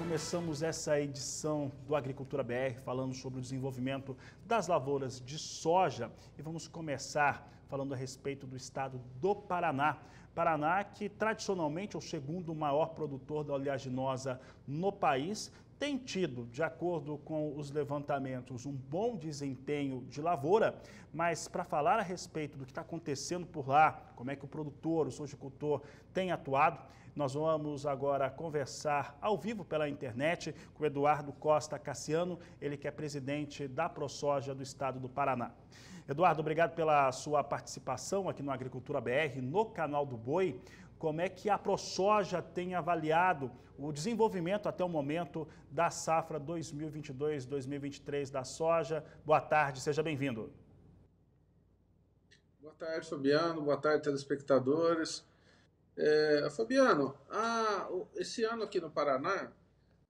Começamos essa edição do Agricultura BR falando sobre o desenvolvimento das lavouras de soja e vamos começar falando a respeito do estado do Paraná. Paraná, que tradicionalmente é o segundo maior produtor da oleaginosa no país, tem tido, de acordo com os levantamentos, um bom desempenho de lavoura, mas para falar a respeito do que está acontecendo por lá, como é que o produtor, o sojicultor tem atuado, nós vamos agora conversar ao vivo pela internet com o Eduardo Costa Cassiano, ele que é presidente da ProSoja do estado do Paraná. Eduardo, obrigado pela sua participação aqui no Agricultura BR, no canal do Boi. Como é que a ProSoja tem avaliado o desenvolvimento até o momento da safra 2022-2023 da soja? Boa tarde, seja bem-vindo. Boa tarde, Fabiano. Boa tarde, telespectadores. Fabiano, esse ano aqui no Paraná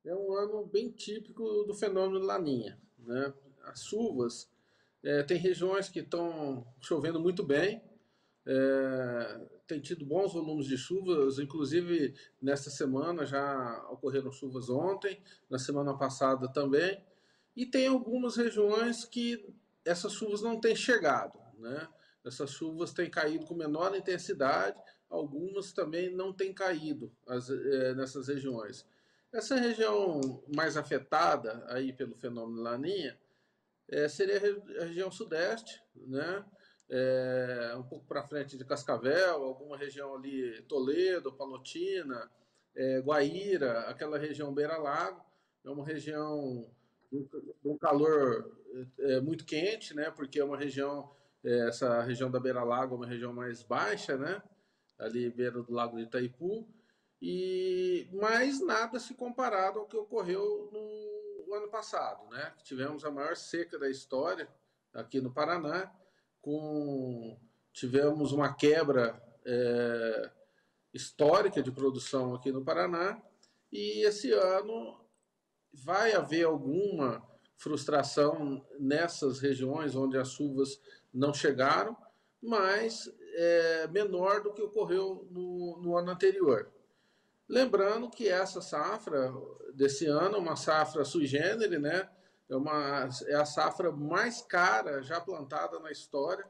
é um ano bem típico do fenômeno Laninha, né? As chuvas, tem regiões que estão chovendo muito bem, tem tido bons volumes de chuvas, inclusive nesta semana já ocorreram chuvas ontem, na semana passada também, e tem algumas regiões que essas chuvas não têm chegado, né? Essas chuvas têm caído com menor intensidade, algumas também não têm caído nessas regiões. Essa região mais afetada aí pelo fenômeno Laninha seria a região sudeste, né? Um pouco para frente de Cascavel, alguma região ali, Toledo, Palotina, Guaíra, aquela região beira-lago. É uma região de um calor muito quente, né? Porque é uma região, essa região da beira-lago é uma região mais baixa, né? Ali beira do Lago de Itaipu, mas nada se comparado ao que ocorreu no ano passado, né? Tivemos a maior seca da história aqui no Paraná, tivemos uma quebra histórica de produção aqui no Paraná, e esse ano vai haver alguma frustração nessas regiões onde as chuvas não chegaram, mas menor do que ocorreu no ano anterior. Lembrando que essa safra desse ano é uma safra sui generis, né? É a safra mais cara já plantada na história,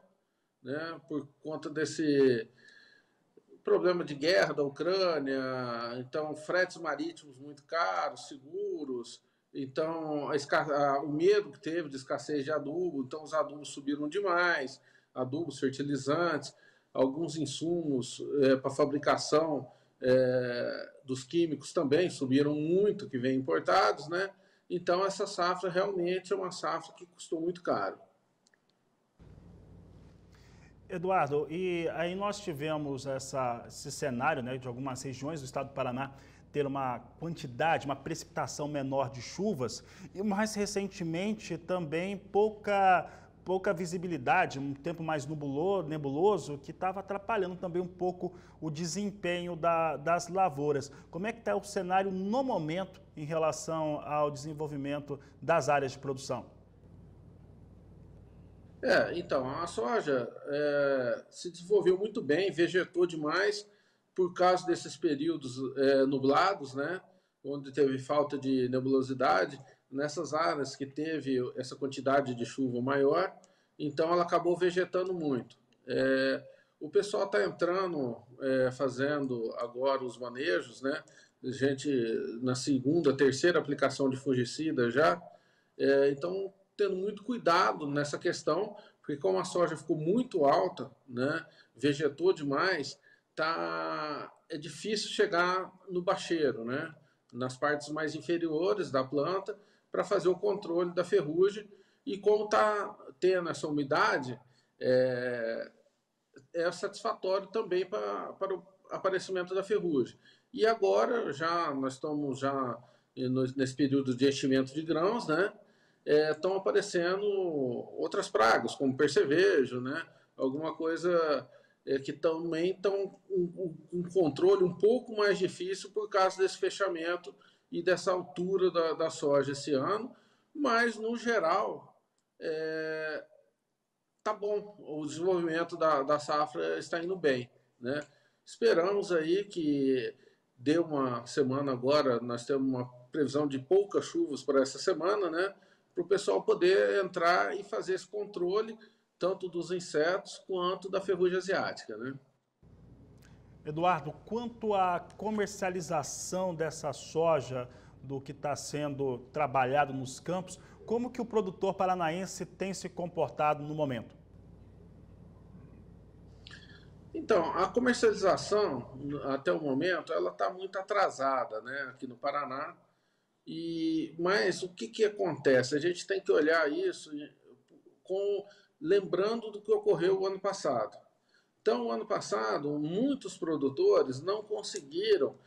né? Por conta desse problema de guerra da Ucrânia, então fretes marítimos muito caros, seguros, então o medo que teve de escassez de adubo, então os adubos subiram demais, adubos, fertilizantes, alguns insumos para fabricação dos químicos também subiram muito, que vêm importados, né? Então essa safra realmente é uma safra que custou muito caro. Eduardo, e aí nós tivemos esse cenário, né, de algumas regiões do estado do Paraná ter uma quantidade, uma precipitação menor de chuvas e mais recentemente também pouca visibilidade, um tempo mais nebuloso, que estava atrapalhando também um pouco o desempenho das lavouras. Como é que está o cenário no momento em relação ao desenvolvimento das áreas de produção? Então, a soja se desenvolveu muito bem, vegetou demais por causa desses períodos nublados, né? Onde teve falta de nebulosidade. Nessas áreas que teve essa quantidade de chuva maior, então ela acabou vegetando muito. O pessoal está entrando, fazendo agora os manejos, né? A gente, na segunda, terceira aplicação de fungicida já, então tendo muito cuidado nessa questão, porque como a soja ficou muito alta, né, vegetou demais, é difícil chegar no bacheiro, né, nas partes mais inferiores da planta, para fazer o controle da ferrugem. E como está tendo essa umidade, é satisfatório também para o aparecimento da ferrugem. E agora nós estamos já nesse período de enchimento de grãos, né? Estão aparecendo outras pragas, como percevejo, né? Alguma coisa que também estão um controle um pouco mais difícil por causa desse fechamento e dessa altura da soja esse ano, mas no geral tá bom, o desenvolvimento da safra está indo bem, né? Esperamos aí que dê uma semana agora, nós temos uma previsão de poucas chuvas para essa semana, né? Para o pessoal poder entrar e fazer esse controle, tanto dos insetos quanto da ferrugem asiática, né? Eduardo, quanto à comercialização dessa soja, do que está sendo trabalhado nos campos, como que o produtor paranaense tem se comportado no momento? Então, a comercialização, até o momento, ela está muito atrasada, né, aqui no Paraná. Mas o que acontece? A gente tem que olhar isso lembrando do que ocorreu o ano passado. Então, o ano passado, muitos produtores não conseguiram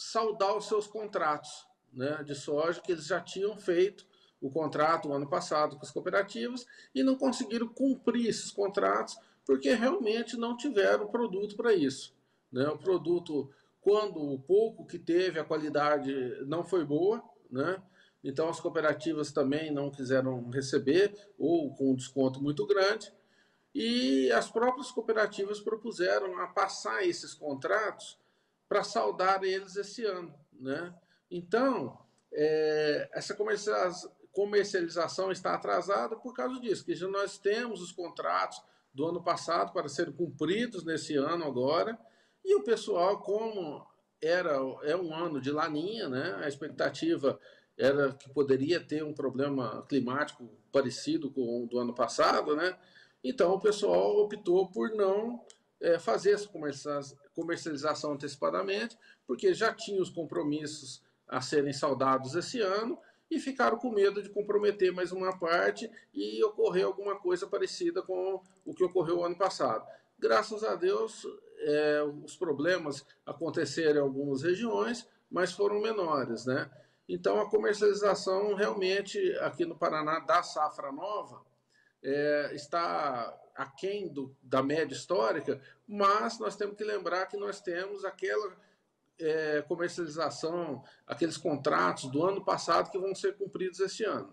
saldar os seus contratos, né, de soja, que eles já tinham feito o contrato o ano passado com as cooperativas e não conseguiram cumprir esses contratos porque realmente não tiveram produto para isso, né? O produto, quando o pouco que teve, a qualidade não foi boa, né? Então as cooperativas também não quiseram receber ou com um desconto muito grande e as próprias cooperativas propuseram a passar esses contratos para saldar eles esse ano, né? Então, essa comercialização está atrasada por causa disso, que já nós temos os contratos do ano passado para serem cumpridos nesse ano agora, e o pessoal, como é um ano de laninha, né? A expectativa era que poderia ter um problema climático parecido com o do ano passado, né? Então o pessoal optou por não fazer essa comercialização antecipadamente, porque já tinha os compromissos a serem saldados esse ano e ficaram com medo de comprometer mais uma parte e ocorrer alguma coisa parecida com o que ocorreu o ano passado. Graças a Deus, os problemas aconteceram em algumas regiões, mas foram menores, né? Então, a comercialização realmente aqui no Paraná da safra nova está aquém da média histórica, mas nós temos que lembrar que nós temos aquela comercialização, aqueles contratos do ano passado que vão ser cumpridos este ano.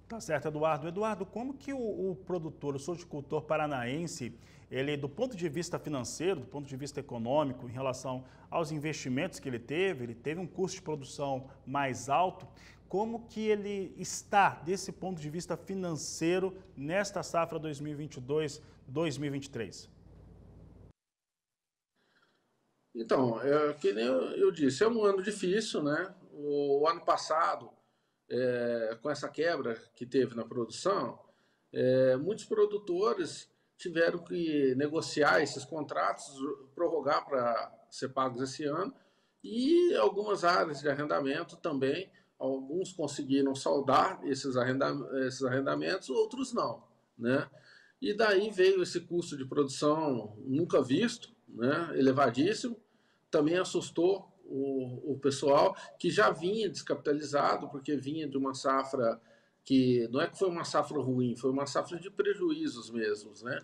Tá certo, Eduardo. Eduardo, como que o produtor, o sojicultor paranaense, ele, do ponto de vista financeiro, do ponto de vista econômico, em relação aos investimentos que ele teve um custo de produção mais alto, como que ele está, desse ponto de vista financeiro, nesta safra 2022-2023? Então, que nem eu disse, é um ano difícil, né? O ano passado, com essa quebra que teve na produção, muitos produtores tiveram que negociar esses contratos, prorrogar para ser pagos esse ano, e algumas áreas de arrendamento também, alguns conseguiram saldar esses arrendamentos, outros não, né? E daí veio esse custo de produção nunca visto, né? Elevadíssimo, também assustou o pessoal que já vinha descapitalizado, porque vinha de uma safra que não é que foi uma safra ruim, foi uma safra de prejuízos mesmos, né?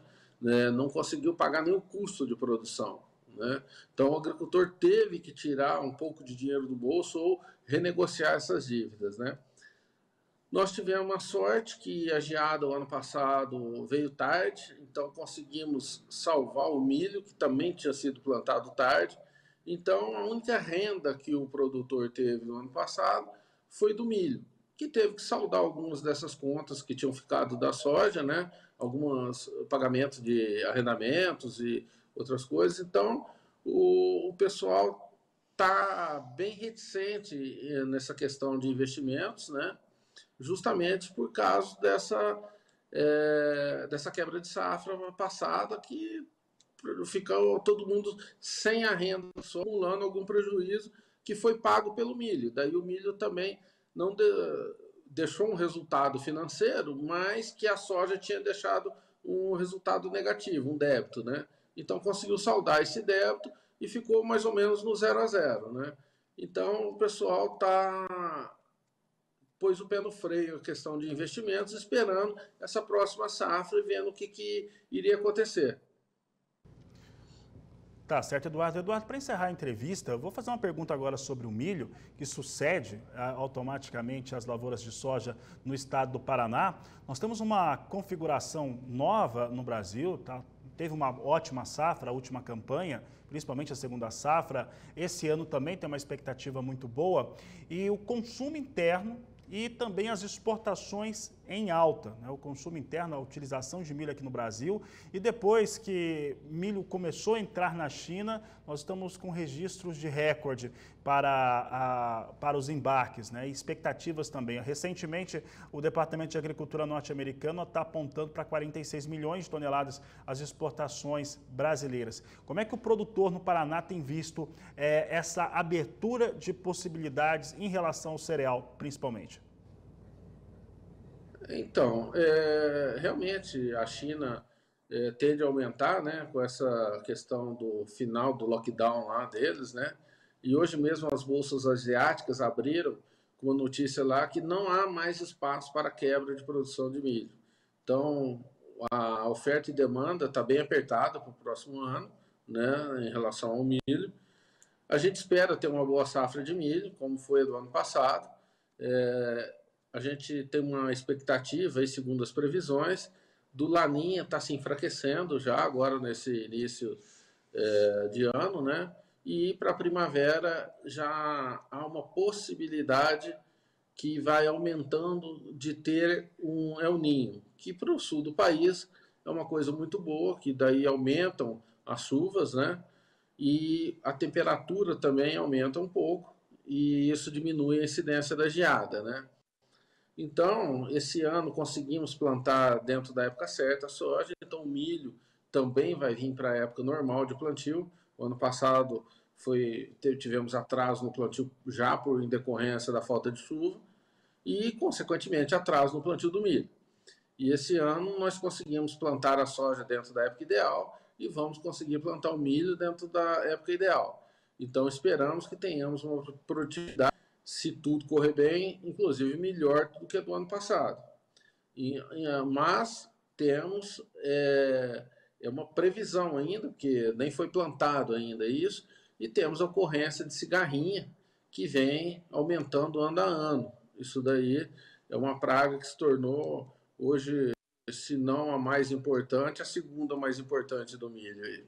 Não conseguiu pagar nem o custo de produção, né? Então o agricultor teve que tirar um pouco de dinheiro do bolso ou renegociar essas dívidas, né? Nós tivemos uma sorte que a geada o ano passado veio tarde, então conseguimos salvar o milho, que também tinha sido plantado tarde. Então, a única renda que o produtor teve no ano passado foi do milho, que teve que saldar algumas dessas contas que tinham ficado da soja, né? Alguns pagamentos de arrendamentos e outras coisas. Então, o pessoal está bem reticente nessa questão de investimentos, né? Justamente por causa dessa quebra de safra passada que ficou todo mundo sem a renda, só acumulando algum prejuízo que foi pago pelo milho. Daí o milho também não deixou um resultado financeiro, mas que a soja tinha deixado um resultado negativo, um débito, né? Então conseguiu saldar esse débito e ficou mais ou menos no 0 a 0, né? Então o pessoal pôs o pé no freio a questão de investimentos, esperando essa próxima safra e vendo o que iria acontecer. Tá certo, Eduardo. Eduardo, para encerrar a entrevista, eu vou fazer uma pergunta agora sobre o milho, que sucede automaticamente as lavouras de soja no estado do Paraná. Nós temos uma configuração nova no Brasil, tá? teve uma ótima safra, a última campanha, principalmente a segunda safra. Esse ano também tem uma expectativa muito boa. E o consumo interno e também as exportações em alta, né? O consumo interno, a utilização de milho aqui no Brasil. E depois que milho começou a entrar na China, nós estamos com registros de recorde para os embarques, né? E expectativas também. Recentemente, o Departamento de Agricultura norte-americano está apontando para 46 milhões de toneladas as exportações brasileiras. Como é que o produtor no Paraná tem visto essa abertura de possibilidades em relação ao cereal, principalmente? Então, realmente a China tende a aumentar, né, com essa questão do final do lockdown lá deles, né? E hoje mesmo as bolsas asiáticas abriram com uma notícia lá que não há mais espaço para quebra de produção de milho. Então, a oferta e demanda está bem apertada para o próximo ano, né, em relação ao milho. A gente espera ter uma boa safra de milho, como foi a do ano passado. A gente tem uma expectativa, aí, segundo as previsões, do Laninha estar se enfraquecendo já agora nesse início de ano, né? E para a primavera já há uma possibilidade que vai aumentando de ter um El Niño, que para o sul do país é uma coisa muito boa, que daí aumentam as chuvas, né? E a temperatura também aumenta um pouco, e isso diminui a incidência da geada, né? Então, esse ano conseguimos plantar dentro da época certa a soja, então o milho também vai vir para a época normal de plantio. O ano passado tivemos atraso no plantio já por decorrência da falta de chuva e, consequentemente, atraso no plantio do milho. E esse ano nós conseguimos plantar a soja dentro da época ideal e vamos conseguir plantar o milho dentro da época ideal. Então, esperamos que tenhamos uma produtividade, se tudo correr bem, inclusive melhor do que do ano passado. Mas temos uma previsão ainda, porque nem foi plantado ainda isso, e temos a ocorrência de cigarrinha, que vem aumentando ano a ano. Isso daí é uma praga que se tornou, hoje, se não a mais importante, a segunda mais importante do milho aí.